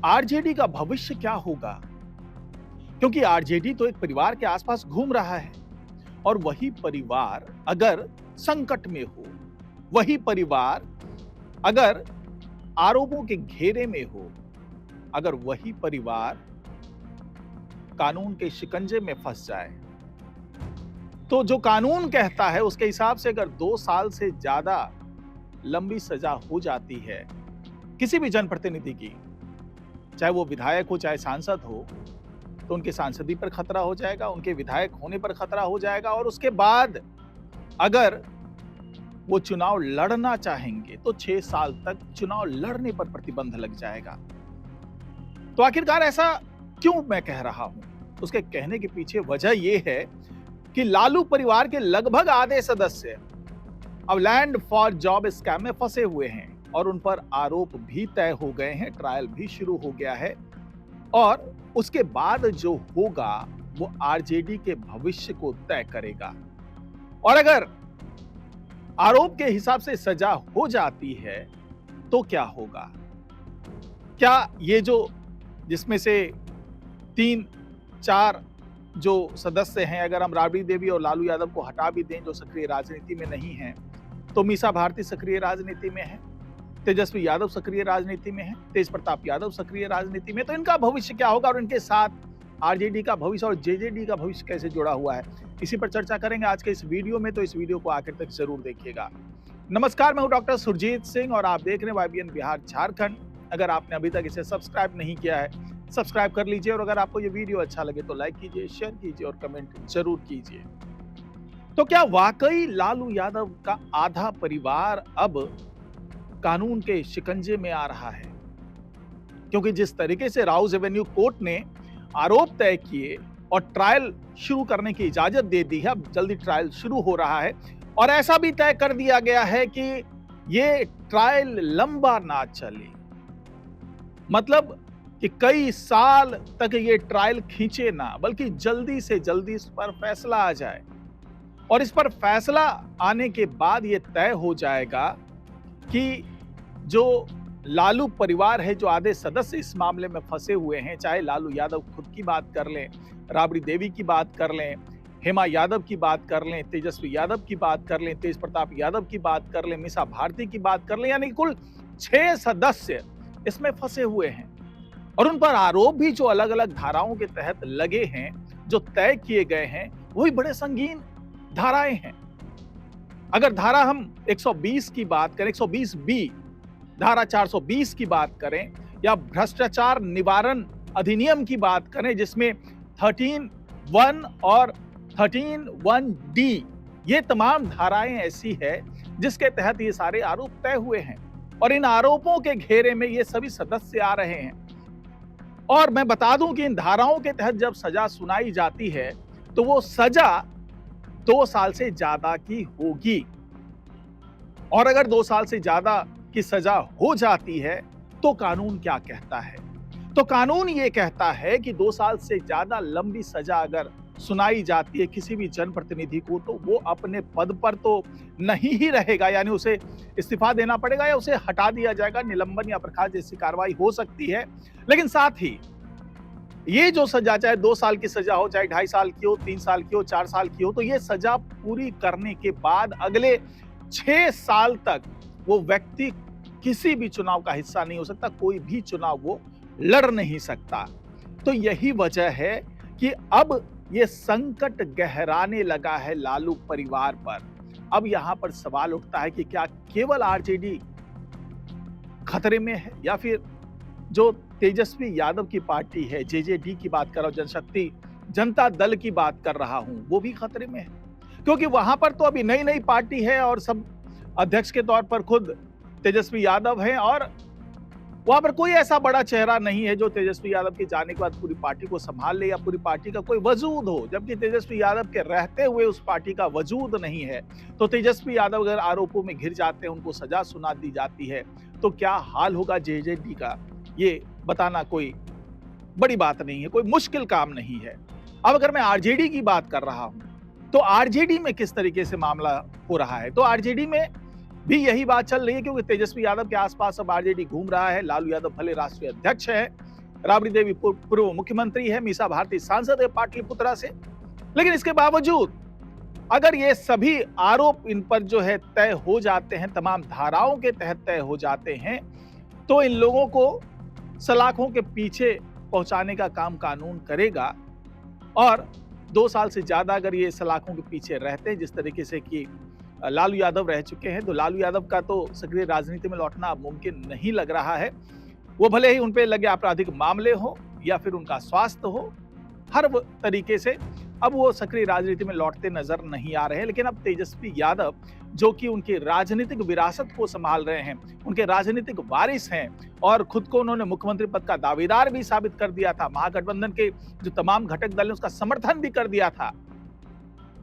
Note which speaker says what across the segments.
Speaker 1: RJD का भविष्य क्या होगा? क्योंकि आरजेडी तो एक परिवार के आसपास घूम रहा है और वही परिवार अगर संकट में हो, वही परिवार अगर आरोपों के घेरे में हो, अगर वही परिवार कानून के शिकंजे में फंस जाए, तो जो कानून कहता है उसके हिसाब से अगर 2 साल से ज्यादा लंबी सजा हो जाती है किसी भी जनप्रतिनिधि की, चाहे वो विधायक हो चाहे सांसद हो, तो उनकी सांसदी पर खतरा हो जाएगा, उनके विधायक होने पर खतरा हो जाएगा और उसके बाद अगर वो चुनाव लड़ना चाहेंगे तो 6 साल तक चुनाव लड़ने पर प्रतिबंध लग जाएगा। तो आखिरकार ऐसा क्यों मैं कह रहा हूं? उसके कहने के पीछे वजह यह है कि लालू परिवार के लगभग आधे सदस्य अब लैंड फॉर जॉब स्कैम में फंसे हुए हैं और उन पर आरोप भी तय हो गए हैं, ट्रायल भी शुरू हो गया है और उसके बाद जो होगा वो आरजेडी के भविष्य को तय करेगा। और अगर आरोप के हिसाब से सजा हो जाती है तो क्या होगा? क्या ये जो जिसमें से 3-4 जो सदस्य हैं, अगर हम राबड़ी देवी और लालू यादव को हटा भी दें जो सक्रिय राजनीति में नहीं हैं, तो मीसा भारती सक्रिय राजनीति में है, तेजस्वी यादव सक्रिय राजनीति में है, तेज प्रताप यादव सक्रिय राजनीति में, तो इनका भविष्य क्या होगा और इनके साथ आरजेडी का भविष्य और जेजेडी का भविष्य कैसे जुड़ा हुआ है, इसी पर चर्चा करेंगे आज के इस वीडियो में। तो इस वीडियो को आखिर तक जरूर देखिएगा। नमस्कार, मैं हूं डॉक्टर सुरजीत सिंह और आप देख रहे हैं वाईबीएन बिहार झारखंड। अगर आपने अभी तक इसे सब्सक्राइब नहीं किया है, सब्सक्राइब कर लीजिए और अगर आपको ये वीडियो अच्छा लगे तो लाइक कीजिए, शेयर कीजिए और कमेंट जरूर कीजिए। तो क्या वाकई लालू यादव का आधा परिवार अब कानून के शिकंजे में आ रहा है? क्योंकि जिस तरीके से राउज एवेन्यू कोर्ट ने आरोप तय किए और ट्रायल शुरू करने की इजाजत दे दी है, अब जल्दी ट्रायल शुरू हो रहा है और ऐसा भी तय कर दिया गया है कि ये ट्रायल लंबा ना चले, मतलब कि कई साल तक ये ट्रायल खींचे ना, बल्कि जल्दी से जल्दी इस पर फैसला आ जाए और इस पर फैसला आने के बाद ये तय हो जाएगा कि जो लालू परिवार है, जो आधे सदस्य इस मामले में फंसे हुए हैं, चाहे लालू यादव खुद की बात कर लें, राबड़ी देवी की बात कर लें, हेमा यादव की बात कर लें, तेजस्वी यादव की बात कर लें, तेज प्रताप यादव की बात कर लें, मीसा भारती की बात कर लें, यानी कुल 6 सदस्य इसमें फंसे हुए हैं और उन पर आरोप भी जो अलग अलग धाराओं के तहत लगे हैं, जो तय किए गए हैं, वही बड़े संगीन धाराएं हैं। अगर धारा हम 120 की बात करें, 120 बी, धारा 420 की बात करें या भ्रष्टाचार निवारण अधिनियम की बात करें जिसमें 13(1) और 13(1)D, ये तमाम धाराएं ऐसी है जिसके तहत ये सारे आरोप तय हुए हैं और इन आरोपों के घेरे में ये सभी सदस्य आ रहे हैं। और मैं बता दूं कि इन धाराओं के तहत जब सजा सुनाई जाती है तो वो सजा 2 साल से ज्यादा की होगी और अगर 2 साल से ज्यादा की सजा हो जाती है तो कानून क्या कहता है? तो कानून ये कहता है कि 2 साल से ज्यादा लंबी सजा अगर सुनाई जाती है किसी भी जनप्रतिनिधि को तो वो अपने पद पर तो नहीं ही रहेगा, यानी उसे इस्तीफा देना पड़ेगा या उसे हटा दिया जाएगा, निलंबन या बर्खास्त जैसी कार्रवाई हो सकती है। लेकिन साथ ही ये जो सजा, चाहे 2 साल की सजा हो, चाहे 2.5 साल की हो, 3 साल की हो, 4 साल की हो, तो ये सजा पूरी करने के बाद अगले 6 साल तक वो व्यक्ति किसी भी चुनाव का हिस्सा नहीं हो सकता, कोई भी चुनाव वो लड़ नहीं सकता। तो यही वजह है कि अब ये संकट गहराने लगा है लालू परिवार पर। अब यहां पर सवाल उठता है कि क्या केवल आरजेडी खतरे में है या फिर जो तेजस्वी यादव की पार्टी है, जेजेडी की बात कर रहा हूं, जनशक्ति जनता दल की बात कर रहा हूं, वो भी खतरे में है। क्योंकि वहां पर तो अभी नई नई पार्टी है और सब अध्यक्ष के तौर पर खुद तेजस्वी यादव हैं और वहां पर कोई ऐसा बड़ा चेहरा नहीं है जो तेजस्वी यादव के जाने के बाद पूरी पार्टी को संभाल ले या पूरी पार्टी का कोई वजूद हो, जबकि तेजस्वी यादव के रहते हुए उस पार्टी का वजूद नहीं है। तो तेजस्वी यादव अगर आरोपों में घिर जाते हैं, उनको सजा सुना दी जाती है, तो क्या हाल होगा जेजेडी का, ये बताना कोई बड़ी बात नहीं है, कोई मुश्किल काम नहीं है। अब अगर मैं आरजेडी की बात कर रहा हूं तो आरजेडी में किस तरीके से मामला हो रहा है, तो आरजेडी में भी यही बात चल रही है क्योंकि तेजस्वी यादव के आसपास अब आरजेडी घूम रहा है। लालू यादव भले राष्ट्रीय अध्यक्ष है राबड़ी देवी पूर्व मुख्यमंत्री है, मीसा भारती सांसद है पाटलिपुत्रा से। लेकिन इसके बावजूद अगर ये सभी आरोप इन पर जो है तय हो जाते हैं, तमाम धाराओं के तहत तय हो जाते हैं, तो इन लोगों को सलाखों के पीछे पहुंचाने का काम कानून करेगा। और 2 साल से ज्यादा अगर ये सलाखों के पीछे रहते हैं, जिस तरीके से कि लालू यादव रह चुके हैं, तो लालू यादव का तो सक्रिय राजनीति में लौटना मुमकिन नहीं लग रहा है। वो भले ही उन पे लगे आपराधिक मामले हो या फिर उनका स्वास्थ्य हो, हर तरीके से अब वो सक्रिय राजनीति में लौटते नजर नहीं आ रहे हैं। लेकिन अब तेजस्वी यादव, जो कि उनकी राजनीतिक विरासत को संभाल रहे हैं, उनके राजनीतिक वारिस हैं और खुद को उन्होंने मुख्यमंत्री पद का दावेदार भी साबित कर दिया था, महागठबंधन के जो तमाम घटक दल ने उसका समर्थन भी कर दिया था।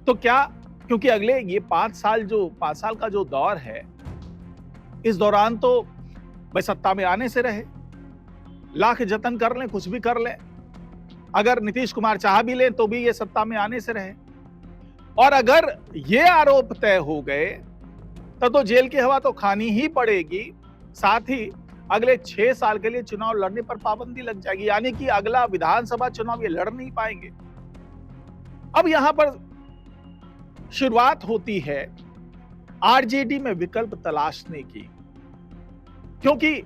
Speaker 1: तो क्या, क्योंकि अगले ये 5 साल का जो दौर है, इस दौरान तो भाई सत्ता में आने से रहे, लाख जतन कर लें, कुछ भी कर लें, अगर नीतीश कुमार चाह भी लें तो भी ये सत्ता में आने से रहे। और अगर ये आरोप तय हो गए तो जेल की हवा तो खानी ही पड़ेगी, साथ ही अगले 6 साल के लिए चुनाव लड़ने पर पाबंदी लग जाएगी, यानी कि अगला विधानसभा चुनाव ये लड़ नहीं पाएंगे। अब यहां पर शुरुआत होती है आरजेडी में विकल्प तलाशने की, क्योंकि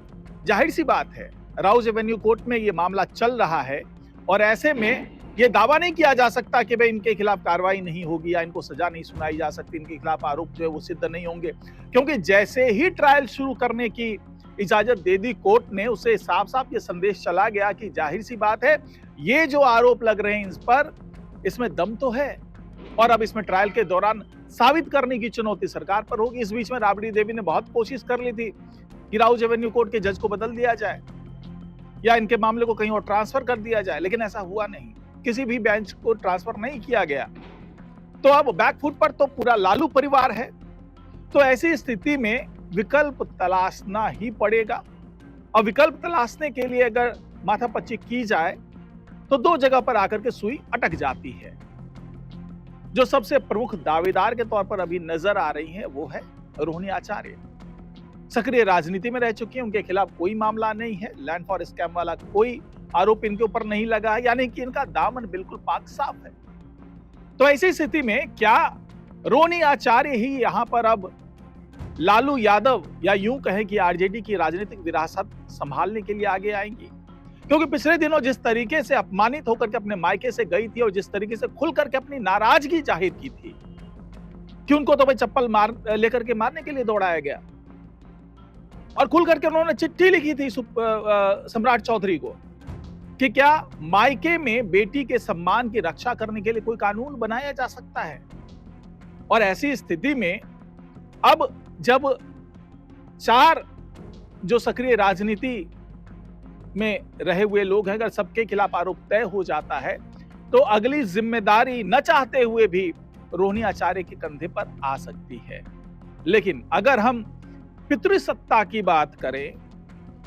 Speaker 1: जाहिर सी बात है राउज एवेन्यू कोर्ट में ये मामला चल रहा है और ऐसे में ये दावा नहीं किया जा सकता कि भाई इनके खिलाफ कार्रवाई नहीं होगी या इनको सजा नहीं सुनाई जा सकती, इनके खिलाफ आरोप जो है वो सिद्ध नहीं होंगे। क्योंकि जैसे ही ट्रायल शुरू करने की इजाजत दे दी कोर्ट ने, उसे साफ साफ ये संदेश चला गया कि जाहिर सी बात है ये जो आरोप लग रहे हैं इस पर, इसमें दम तो है और अब इसमें ट्रायल के दौरान साबित करने की चुनौती सरकार पर होगी। इस बीच में राबड़ी देवी ने बहुत कोशिश कर ली थी कि राउज एवेन्यू कोर्ट के जज को बदल दिया जाए या इनके मामले को कहीं और ट्रांसफर कर दिया जाए, लेकिन ऐसा हुआ नहीं, किसी भी बेंच को ट्रांसफर नहीं किया गया। तो अब बैकफुट पर तो पूरा लालू परिवार है। तो ऐसी स्थिति में विकल्प तलाशना ही पड़ेगा और विकल्प तलाशने के लिए अगर माथापच्ची की जाए तो 2 जगह पर आकर के सुई अटक जाती है। जो सबसे प्रमुख दावेदार के तौर पर अभी नजर आ रही है वो है रोहिणी आचार्य। सक्रिय राजनीति में रह चुकी हैं, उनके खिलाफ कोई मामला नहीं है, लैंड फॉर स्कैम वाला कोई आरोप इनके ऊपर नहीं लगा है, यानी कि इनका दामन बिल्कुल पाक साफ है। तो ऐसी स्थिति में क्या रोहिणी आचार्य ही यहां पर अब लालू यादव या यूं कहें कि आरजेडी की राजनीतिक विरासत संभालने के लिए आगे आएंगी? क्योंकि पिछले दिनों जिस तरीके से अपमानित होकर के अपने मायके से गई थी और जिस तरीके से खुल करके अपनी नाराजगी जाहिर की थी कि उनको तो भाई चप्पल लेकर के मारने के लिए दौड़ाया गया, और खुल करके उन्होंने चिट्ठी लिखी थी सम्राट चौधरी को कि क्या मायके में बेटी के सम्मान की रक्षा करने के लिए कोई कानून बनाया जा सकता है। और ऐसी स्थिति में अब जब 4 जो सक्रिय राजनीति में रहे हुए लोग हैं, अगर सबके खिलाफ आरोप तय हो जाता है तो अगली जिम्मेदारी न चाहते हुए भी रोहिणी आचार्य के कंधे पर आ सकती है। लेकिन अगर हम पितृसत्ता की बात करें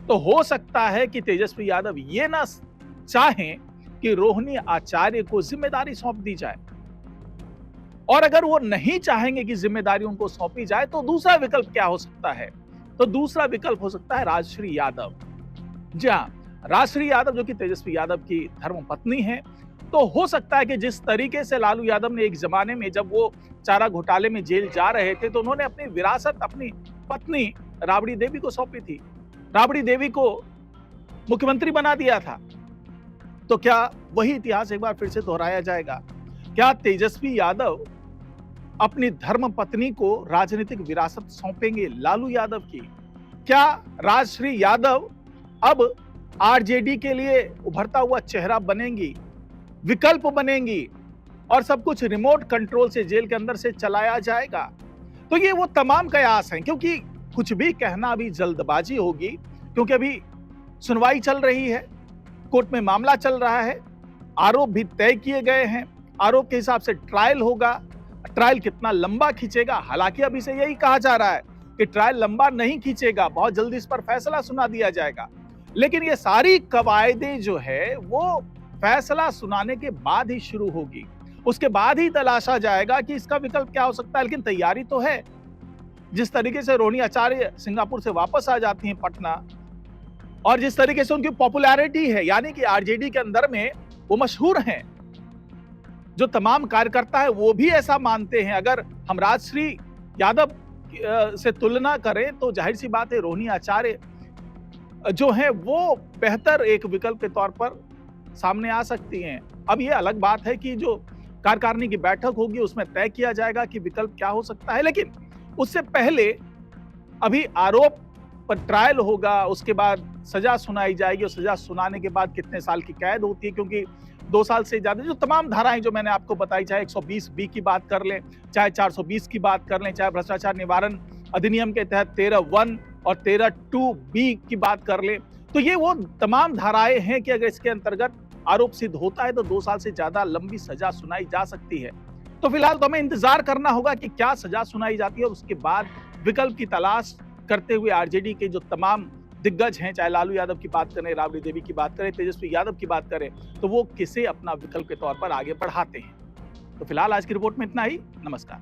Speaker 1: तो हो सकता है कि तेजस्वी यादव ये ना चाहें कि रोहिणी आचार्य को जिम्मेदारी सौंप दी जाए, और अगर वो नहीं चाहेंगे कि जिम्मेदारी उनको सौंपी जाए तो दूसरा विकल्प क्या हो सकता है? तो दूसरा विकल्प हो सकता है राजश्री यादव। जी हां, राजश्री यादव जो कि तेजस्वी यादव की धर्मपत्नी है। तो हो सकता है कि जिस तरीके से लालू यादव ने एक जमाने में जब वो चारा घोटाले में जेल जा रहे थे तो उन्होंने अपनी विरासत अपनी पत्नी राबड़ी देवी को सौंपी थी, राबड़ी देवी को मुख्यमंत्री बना दिया था। तो क्या वही इतिहास एक बार फिर से दोहराया जाएगा? क्या तेजस्वी यादव अपनी धर्मपत्नी को राजनीतिक विरासत सौंपेंगे लालू यादव की? क्या राजश्री यादव अब आरजेडी के लिए उभरता हुआ चेहरा बनेंगी, विकल्प बनेंगी और सब कुछ रिमोट कंट्रोल से जेल के अंदर से चलाया जाएगा? तो ये वो तमाम कयास हैं, क्योंकि कुछ भी कहना अभी जल्दबाजी होगी, क्योंकि अभी सुनवाई चल रही है, कोर्ट में मामला चल रहा है, आरोप भी तय किए गए हैं, आरोप के हिसाब से ट्रायल होगा। ट्रायल कितना लंबा खींचेगा, हालांकि अभी से यही कहा जा रहा है कि ट्रायल लंबा नहीं खींचेगा, बहुत जल्दी इस पर फैसला सुना दिया जाएगा। लेकिन ये सारी कवायदें जो है वो फैसला सुनाने के बाद ही शुरू होगी, उसके बाद ही तलाशा जाएगा कि इसका विकल्प क्या हो सकता है। लेकिन तैयारी तो है। जिस तरीके से रोहिणी आचार्य सिंगापुर से वापस आ जाती हैं पटना, और जिस तरीके से उनकी पॉपुलैरिटी है, यानी कि आरजेडी के अंदर में वो मशहूर हैं, जो तमाम कार्यकर्ता है वो भी ऐसा मानते हैं। अगर हम राजश्री यादव से तुलना करें तो जाहिर सी बात है रोहिणी आचार्य जो है वो बेहतर एक विकल्प के तौर पर सामने आ सकती हैं। अब ये अलग बात है कि जो कार्यकारिणी की बैठक होगी उसमें तय किया जाएगा कि विकल्प क्या हो सकता है, लेकिन उससे पहले अभी आरोप पर ट्रायल होगा, उसके बाद सजा सुनाई जाएगी और सजा सुनाने के बाद कितने साल की कैद होती है, क्योंकि 2 साल से ज्यादा जो तमाम धाराएं जो मैंने आपको बताई, चाहे 120 बी की बात कर लें, चाहे 420 की बात कर लें, चाहे भ्रष्टाचार निवारण अधिनियम के तहत 13(1) और 13(2) बी की बात कर लें, तो ये वो तमाम धाराएं हैं कि अगर इसके अंतर्गत आरोप सिद्ध होता है तो 2 साल से ज्यादा लंबी सजा सुनाई जा सकती है। तो फिलहाल तो हमें इंतजार करना होगा कि क्या सजा सुनाई जाती है और उसके बाद विकल्प की तलाश करते हुए आरजेडी के जो तमाम दिग्गज हैं, चाहे लालू यादव की बात करें, राबड़ी देवी की बात करें, तेजस्वी यादव की बात करें, तो वो किसे अपना विकल्प के तौर पर आगे बढ़ाते हैं। तो फिलहाल आज की रिपोर्ट में इतना ही। नमस्कार।